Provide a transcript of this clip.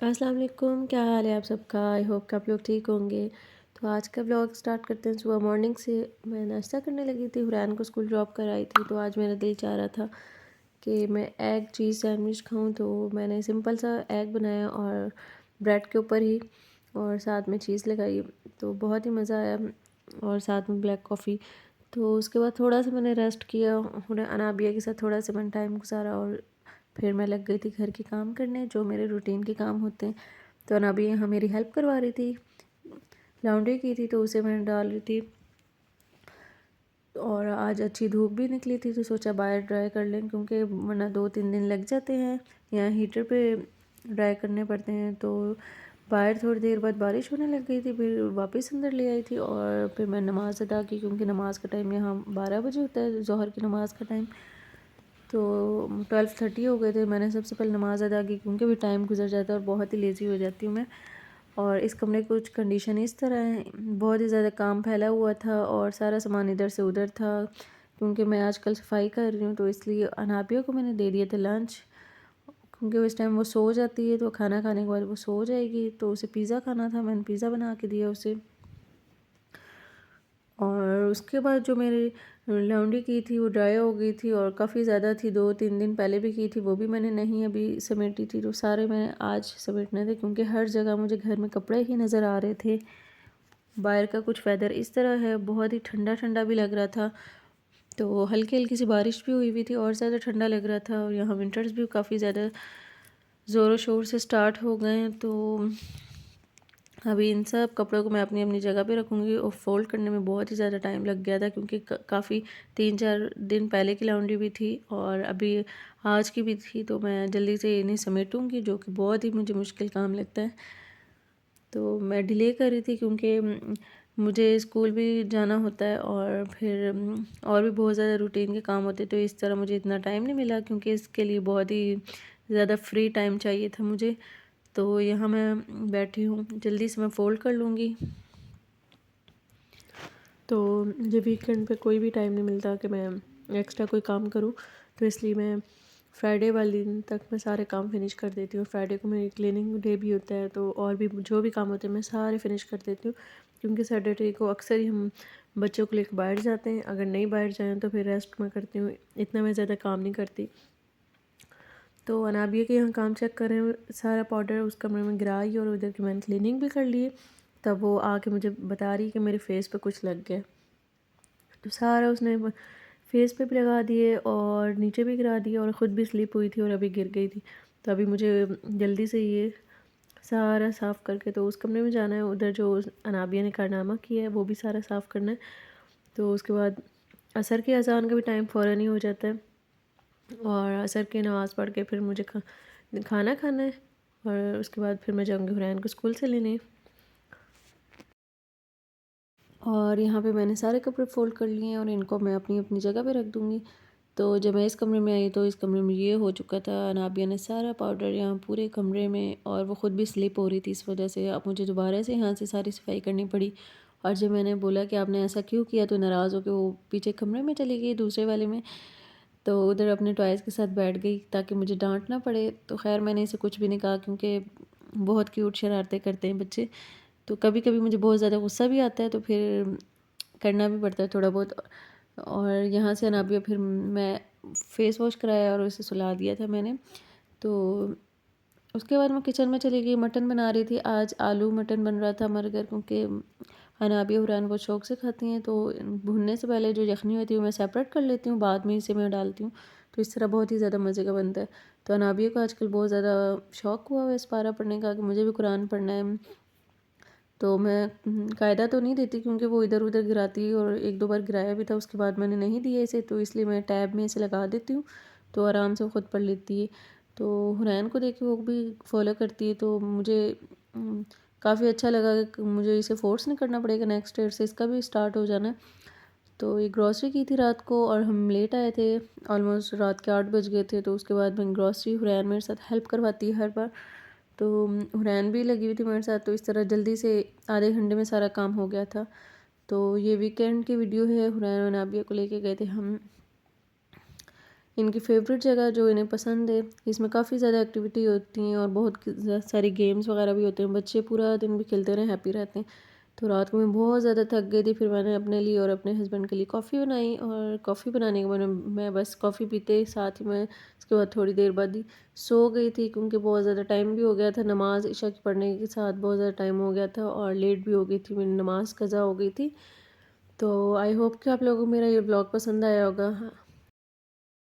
अस्सलाम वालेकुम, क्या हाल है आप सबका? आई होप कि आप लोग ठीक होंगे। तो आज का व्लॉग स्टार्ट करते हैं। सुबह मॉर्निंग से मैं नाश्ता करने लगी थी, हुरैन को स्कूल ड्रॉप कर आई थी। तो आज मेरा दिल चाह रहा था कि मैं एग चीज़ सैंडविच खाऊं, तो मैंने सिंपल सा एग बनाया और ब्रेड के ऊपर ही और साथ में चीज़ लगाई। तो बहुत ही मज़ा आया और साथ में ब्लैक कॉफ़ी। तो उसके बाद थोड़ा सा मैंने रेस्ट किया, उन्हें अनाबिया के साथ थोड़ा सा मैंने टाइम गुजारा और फिर मैं लग गई थी घर के काम करने, जो मेरे रूटीन के काम होते हैं। तो अनाबिया यहाँ मेरी हेल्प करवा रही थी, लॉन्ड्री की थी तो उसे मैंने डाल रही थी। और आज अच्छी धूप भी निकली थी तो सोचा बाहर ड्राई कर लें, क्योंकि वरना 2-3 दिन लग जाते हैं, यहाँ हीटर पे ड्राई करने पड़ते हैं। तो बाहर थोड़ी देर बाद बारिश होने लग गई थी, फिर वापस अंदर ले आई थी और फिर मैं नमाज़ अदा की, क्योंकि नमाज़ का टाइम यहाँ 12 बजे होता है, ज़ोहर की नमाज़ का टाइम। तो 12:30 हो गए थे। मैंने सबसे पहले नमाज़ अदा की, क्योंकि भी टाइम गुजर जाता है और बहुत ही लेज़ी हो जाती हूँ मैं। और इस कमरे की कुछ कंडीशन इस तरह है, बहुत ही ज़्यादा काम फैला हुआ था और सारा सामान इधर से उधर था, क्योंकि मैं आजकल सफाई कर रही हूँ। तो इसलिए अनाबिया को मैंने दे दिया था लंच, क्योंकि उस टाइम वो सो जाती है, तो खाना खाने के बाद वो सो जाएगी। तो उसे पिज़्ज़ा खाना था, मैंने पिज़्ज़ा बना के दिया उसे। और उसके बाद जो मेरी लॉन्ड्री की थी वो ड्राई हो गई थी और काफ़ी ज़्यादा थी, 2-3 दिन पहले भी की थी, वो भी मैंने नहीं अभी समेटी थी। तो सारे मैंने आज समेटने थे, क्योंकि हर जगह मुझे घर में कपड़े ही नज़र आ रहे थे। बाहर का कुछ वेदर इस तरह है, बहुत ही ठंडा ठंडा भी लग रहा था। तो हल्की हल्की सी बारिश भी हुई थी और ज़्यादा ठंडा लग रहा था। और यहाँ विंटर्स भी काफ़ी ज़्यादा ज़ोरों शोर से स्टार्ट हो गए हैं। तो अभी इन सब कपड़ों को मैं अपनी अपनी जगह पे रखूँगी। और फ़ोल्ड करने में बहुत ही ज़्यादा टाइम लग गया था, क्योंकि काफ़ी 3-4 दिन पहले की लॉन्ड्री भी थी और अभी आज की भी थी। तो मैं जल्दी से इन्हें समेटूँगी, जो कि बहुत ही मुझे मुश्किल काम लगता है। तो मैं डिले कर रही थी, क्योंकि मुझे स्कूल भी जाना होता है और फिर और भी बहुत ज़्यादा रूटीन के काम होते हैं। तो इस तरह मुझे इतना टाइम नहीं मिला, क्योंकि इसके लिए बहुत ही ज़्यादा फ्री टाइम चाहिए था मुझे। तो यहाँ मैं बैठी हूँ, जल्दी से मैं फ़ोल्ड कर लूँगी। तो मुझे वीकेंड पे कोई भी टाइम नहीं मिलता कि मैं एक्स्ट्रा कोई काम करूँ, तो इसलिए मैं फ्राइडे वाले दिन तक मैं सारे काम फिनिश कर देती हूँ। फ्राइडे को मेरी क्लीनिंग डे भी होता है, तो और भी जो भी काम होते हैं मैं सारे फिनिश कर देती हूँ, क्योंकि सैटरडे को अक्सर ही हम बच्चों को लेकर बाहर जाते हैं। अगर नहीं बाहर जाएँ तो फिर रेस्ट मैं करती हूँ, इतना मैं ज़्यादा काम नहीं करती। तो अनाबिया के यहाँ काम चेक कर रहे हैं, सारा पाउडर उस कमरे में गिरा आई और उधर की मैंने क्लीनिंग भी कर ली है। तब वो आके मुझे बता रही है कि मेरे फेस पे कुछ लग गया। तो सारा उसने फेस पे भी लगा दिए और नीचे भी गिरा दिए और ख़ुद भी स्लिप हुई थी और अभी गिर गई थी। तो अभी मुझे जल्दी से ये सारा साफ़ करके तो उस कमरे में जाना है, उधर जो अनाबिया ने कारनामा किया है वो भी सारा साफ़ करना है। तो उसके बाद असर की अज़ान का भी टाइम फ़ौरन ही हो जाता है और असर की नमाज़ पढ़ के फिर मुझे खाना खाना है और उसके बाद फिर मैं जाऊँगी हुरैन को स्कूल से लेने। और यहाँ पे मैंने सारे कपड़े फ़ोल्ड कर लिए हैं और इनको मैं अपनी अपनी जगह पे रख दूँगी। तो जब मैं इस कमरे में आई तो इस कमरे में ये हो चुका था, अनाबिया ने सारा पाउडर यहाँ पूरे कमरे में, और वो ख़ुद भी स्लिप हो रही थी इस वजह से। अब मुझे दोबारा से यहाँ से सारी सफाई करनी पड़ी। और जब मैंने बोला कि आपने ऐसा क्यों किया, तो नाराज़ होकर वो पीछे कमरे में चली गई, दूसरे वाले में। तो उधर अपने टॉयज़ के साथ बैठ गई ताकि मुझे डांट ना पड़े। तो खैर मैंने इसे कुछ भी नहीं कहा, क्योंकि बहुत क्यूट शरारतें करते हैं बच्चे। तो कभी कभी मुझे बहुत ज़्यादा गुस्सा भी आता है, तो फिर करना भी पड़ता है थोड़ा बहुत। और यहाँ से अनाबिया फिर मैं फ़ेस वॉश कराया और उसे सुला दिया था मैंने। तो उसके बाद मैं किचन में चली गई, मटन बना रही थी। आज आलू मटन बन रहा था हमारे घर, क्योंकि अनाबिया हुरैन बहुत शौक से खाती हैं। तो भुनने से पहले जो यखनी होती है वो मैं सेपरेट कर लेती हूँ, बाद में इसे मैं डालती हूँ। तो इस तरह बहुत ही ज़्यादा मज़े का बनता है। तो अनाबिया को आजकल बहुत ज़्यादा शौक़ हुआ है इस पारा पढ़ने का, कि मुझे भी कुरान पढ़ना है। तो मैं कायदा तो नहीं देती, क्योंकि वो इधर उधर गिराती है और 1-2 बार गिराया भी था, उसके बाद मैंने नहीं दिया इसे। तो इसलिए मैं टैब में इसे लगा देती हूँ, तो आराम से वो ख़ुद पढ़ लेती है। तो हुरैन को देख के वो भी फॉलो करती है। तो मुझे काफ़ी अच्छा लगा कि मुझे इसे फ़ोर्स नहीं करना पड़ेगा, नेक्स्ट ईयर से इसका भी स्टार्ट हो जाना है। तो ये ग्रॉसरी की थी रात को और हम लेट आए थे, ऑलमोस्ट रात के 8 बज गए थे। तो उसके बाद मैं ग्रॉसरी, हुरैन मेरे साथ हेल्प करवाती है हर बार। तो हुरैन भी लगी हुई थी मेरे साथ, तो इस तरह जल्दी से आधे घंटे में सारा काम हो गया था। तो ये वीकेंड की वीडियो है, हुरैन और नाबिया को लेके गए थे हम इनकी फ़ेवरेट जगह जो इन्हें पसंद है, इसमें काफ़ी ज़्यादा एक्टिविटी होती हैं और बहुत सारी गेम्स वगैरह भी होते हैं। बच्चे पूरा दिन भी खेलते रहे, हैप्पी रहते हैं। तो रात को मैं बहुत ज़्यादा थक गई थी, फिर मैंने अपने लिए और अपने हस्बैंड के लिए कॉफ़ी बनाई और कॉफ़ी बनाने के बाद मैं बस कॉफ़ी पीते ही साथ ही मैं उसके बाद थोड़ी देर बाद ही सो गई थी, क्योंकि बहुत ज़्यादा टाइम भी हो गया था। नमाज़ इशा की पढ़ने के साथ बहुत ज़्यादा टाइम हो गया था और लेट भी हो गई थी, मेरी नमाज़ कज़ा हो गई थी। तो आई होप कि आप लोगों को मेरा ये व्लॉग पसंद आया होगा।